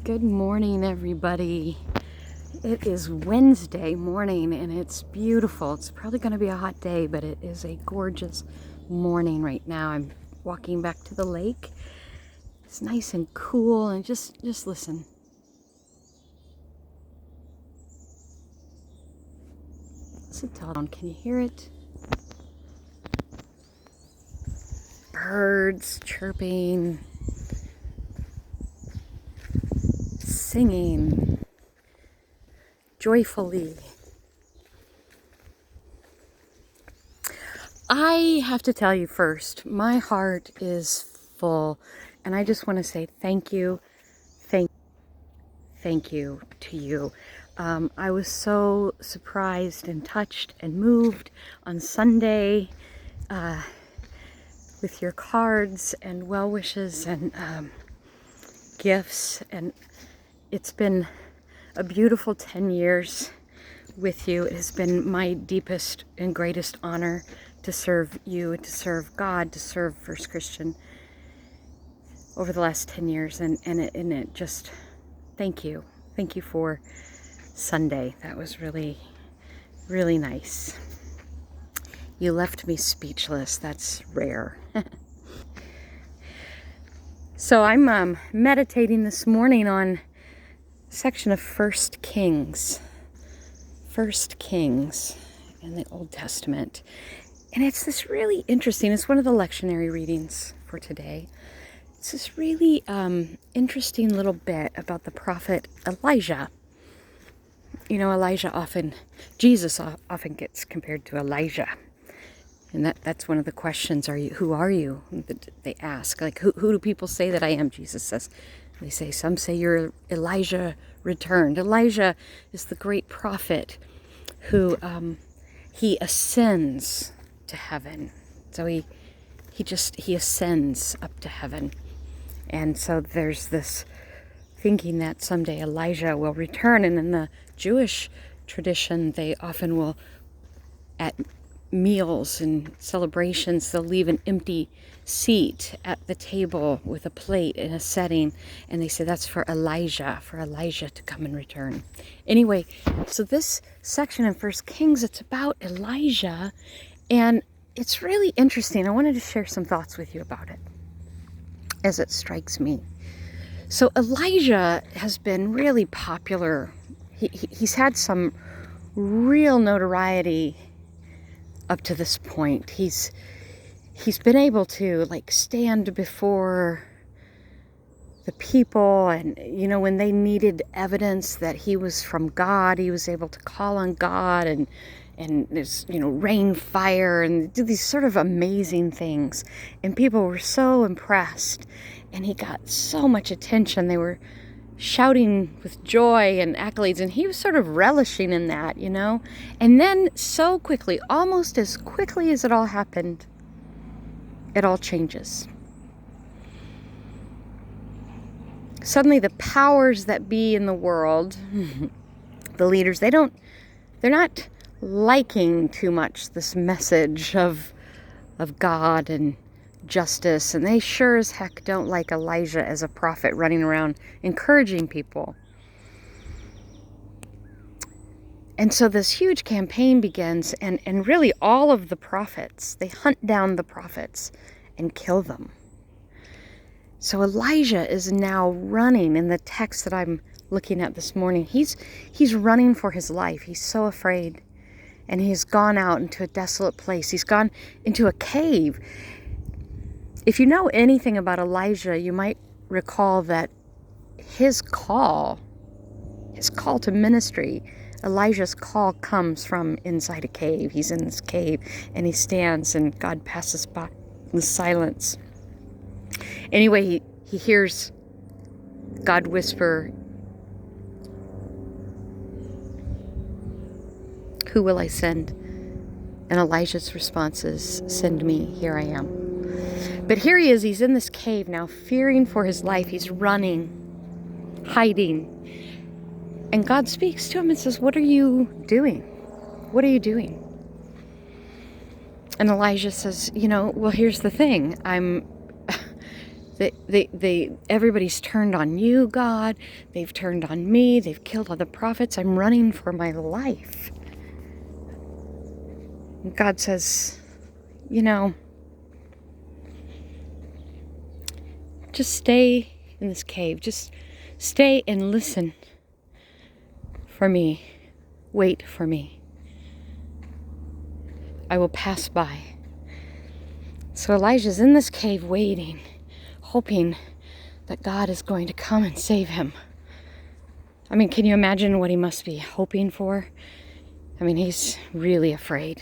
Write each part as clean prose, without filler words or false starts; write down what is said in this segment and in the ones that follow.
Good morning, everybody. It is Wednesday morning and it's beautiful. It's probably going to be a hot day, but it is a gorgeous morning right now. I'm walking back to the lake. It's nice and cool, and just listen. Sit down. Can you hear it? Birds chirping, singing joyfully. I have to tell you first, my heart is full, and I just want to say thank you, thank you to you. I was so surprised and touched and moved on Sunday with your cards and well wishes and gifts, and it's been a beautiful 10 years with you. It has been my deepest and greatest honor to serve you, to serve God, to serve First Christian over the last 10 years. And it just, thank you. Thank you for Sunday. That was really, really nice. You left me speechless. That's rare. So I'm meditating this morning on a section of First Kings in the Old Testament. And it's this really interesting, it's one of the lectionary readings for today. It's this really interesting little bit about the prophet Elijah. You know, Jesus often gets compared to Elijah. And that's one of the questions, who are you? That they ask, like, who do people say that I am? Jesus says, they say, some say you're Elijah returned. Elijah is the great prophet who he ascends to heaven. So he ascends up to heaven. And so there's this thinking that someday Elijah will return. And in the Jewish tradition, they often will, at meals and celebrations, they'll leave an empty seat at the table with a plate in a setting, and they say that's for Elijah to come and return. Anyway, so this section in First Kings, it's about Elijah, and it's really interesting. I wanted to share some thoughts with you about it as it strikes me. So Elijah has been really popular. He's had some real notoriety up to this point. He's been able to, like, stand before the people, and when they needed evidence that he was from God, he was able to call on God and there's rain fire and do these sort of amazing things, and people were so impressed, and he got so much attention. They were shouting with joy and accolades, and he was sort of relishing in that, and then so quickly, almost as quickly as it all happened, it all changes. Suddenly the powers that be in the world, the leaders, they're not liking too much this message of God and justice, and they sure as heck don't like Elijah as a prophet running around encouraging people. And so this huge campaign begins, and really all of the prophets, they hunt down the prophets and kill them. So Elijah is now running in the text that I'm looking at this morning. He's running for his life. He's so afraid. And he's gone out into a desolate place. He's gone into a cave. If you know anything about Elijah, you might recall that his call to ministry, Elijah's call comes from inside a cave. He's in this cave and he stands, and God passes by in silence. Anyway, he hears God whisper, "Who will I send?" And Elijah's response is, "Send me, here I am." But here he is, he's in this cave now, fearing for his life. He's running, hiding. And God speaks to him and says, "What are you doing? What are you doing?" And Elijah says, well, here's the thing. Everybody's turned on you, God. They've turned on me. They've killed all the prophets. I'm running for my life. And God says, just stay in this cave. Just stay and listen for me. Wait for me. I will pass by. So Elijah's in this cave waiting, hoping that God is going to come and save him. I mean, can you imagine what he must be hoping for? I mean, he's really afraid.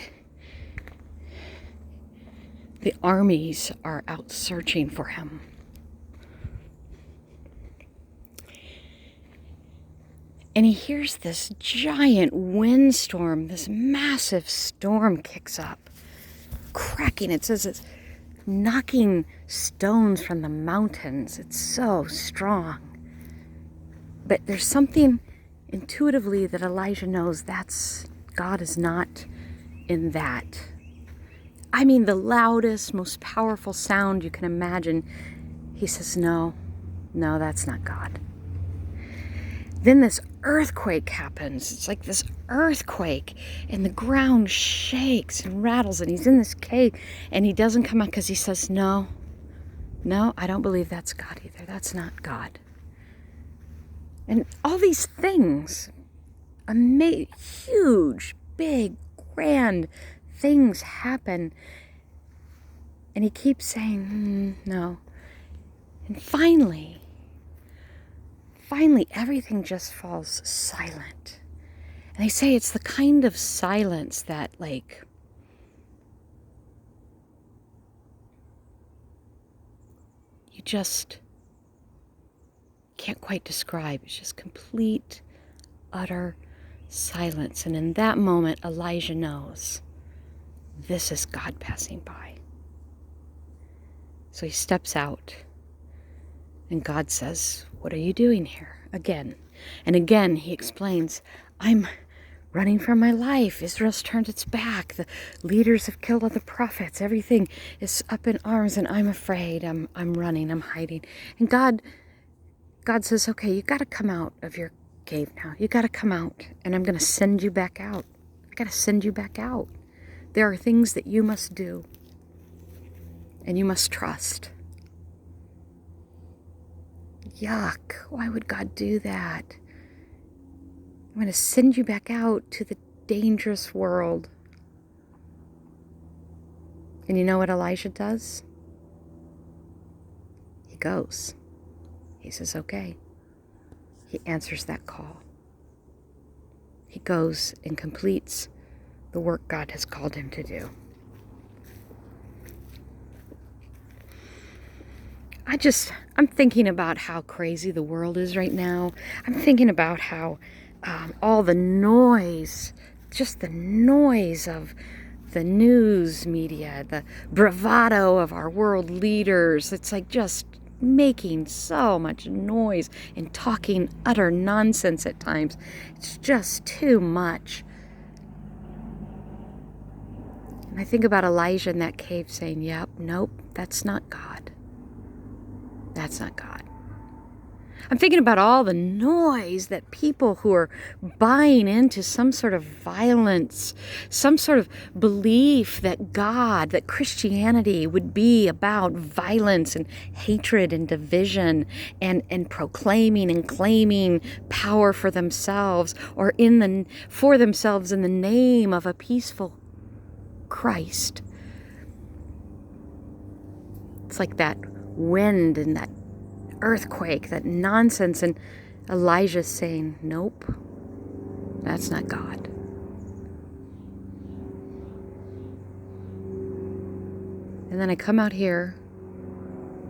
The armies are out searching for him. And he hears this giant windstorm, this massive storm kicks up, cracking. It says it's knocking stones from the mountains. It's so strong. But there's something intuitively that Elijah knows God is not in that. I mean, the loudest, most powerful sound you can imagine. He says, no, that's not God. Then this earthquake happens. It's like this earthquake, and the ground shakes and rattles, and he's in this cave, and he doesn't come out because he says, no, I don't believe that's God either. That's not God. And all these things, huge, big, grand things happen, and he keeps saying, no. And finally, everything just falls silent. And they say it's the kind of silence that, like, you just can't quite describe. It's just complete, utter silence. And in that moment, Elijah knows this is God passing by. So he steps out, and God says, what are you doing here? Again. And again, he explains, I'm running for my life. Israel's turned its back. The leaders have killed all the prophets. Everything is up in arms, and I'm afraid. I'm running. I'm hiding. And God says, okay, you got to come out of your cave now. You got to come out, and I'm going to send you back out. I got to send you back out. There are things that you must do, and you must trust. Yuck. Why would God do that? I'm going to send you back out to the dangerous world. And you know what Elijah does? He goes. He says, okay. He answers that call. He goes and completes the work God has called him to do. I'm thinking about how crazy the world is right now. I'm thinking about how all the noise, just the noise of the news media, the bravado of our world leaders, it's like just making so much noise and talking utter nonsense at times. It's just too much. And I think about Elijah in that cave saying, yep, nope, that's not God. That's not God. I'm thinking about all the noise that people who are buying into some sort of violence, some sort of belief that that Christianity would be about violence and hatred and division and proclaiming and claiming power for themselves or for themselves in the name of a peaceful Christ. It's like that wind and that earthquake, that nonsense, and Elijah's saying, nope, that's not God. And then I come out here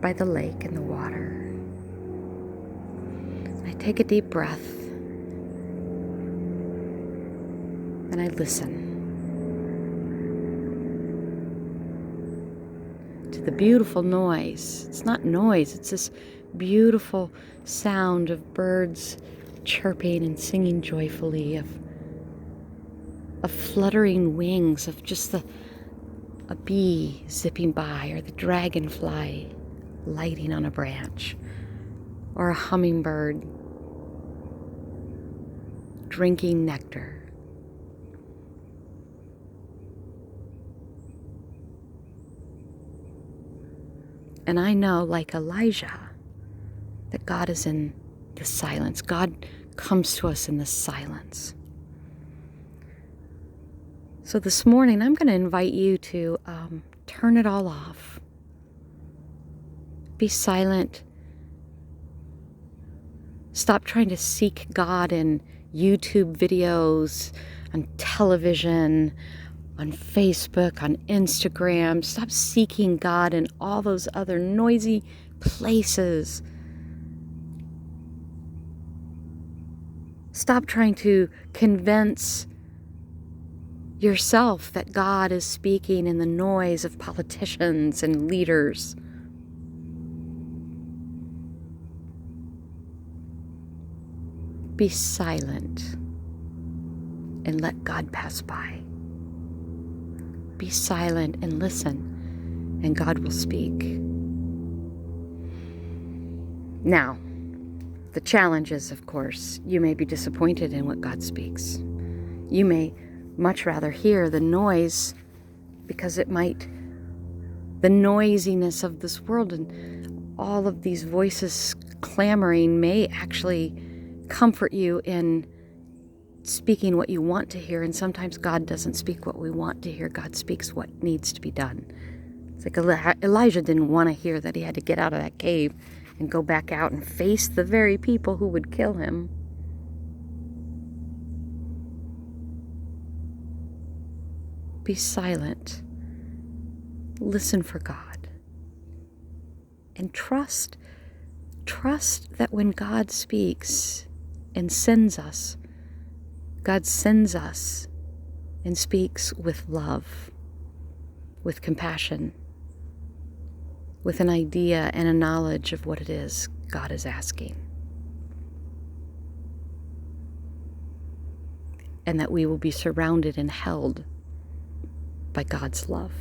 by the lake and the water. I take a deep breath and I listen to the beautiful noise. It's not noise, it's this beautiful sound of birds chirping and singing joyfully, of fluttering wings, of just a bee zipping by, or the dragonfly lighting on a branch, or a hummingbird drinking nectar. And I know, like Elijah, that God is in the silence. God comes to us in the silence. So this morning, I'm going to invite you to turn it all off. Be silent. Stop trying to seek God in YouTube videos, on television, on Facebook, on Instagram. Stop seeking God in all those other noisy places. Stop trying to convince yourself that God is speaking in the noise of politicians and leaders. Be silent and let God pass by. Be silent and listen, and God will speak. Now, the challenge is, of course, you may be disappointed in what God speaks. You may much rather hear the noise because the noisiness of this world and all of these voices clamoring may actually comfort you in speaking what you want to hear. And sometimes God doesn't speak what we want to hear. God speaks what needs to be done. It's like Elijah didn't want to hear that he had to get out of that cave and go back out and face the very people who would kill him. Be silent. Listen for God. And trust that when God speaks and sends us, God sends us and speaks with love, with compassion, with an idea and a knowledge of what it is God is asking. And that we will be surrounded and held by God's love.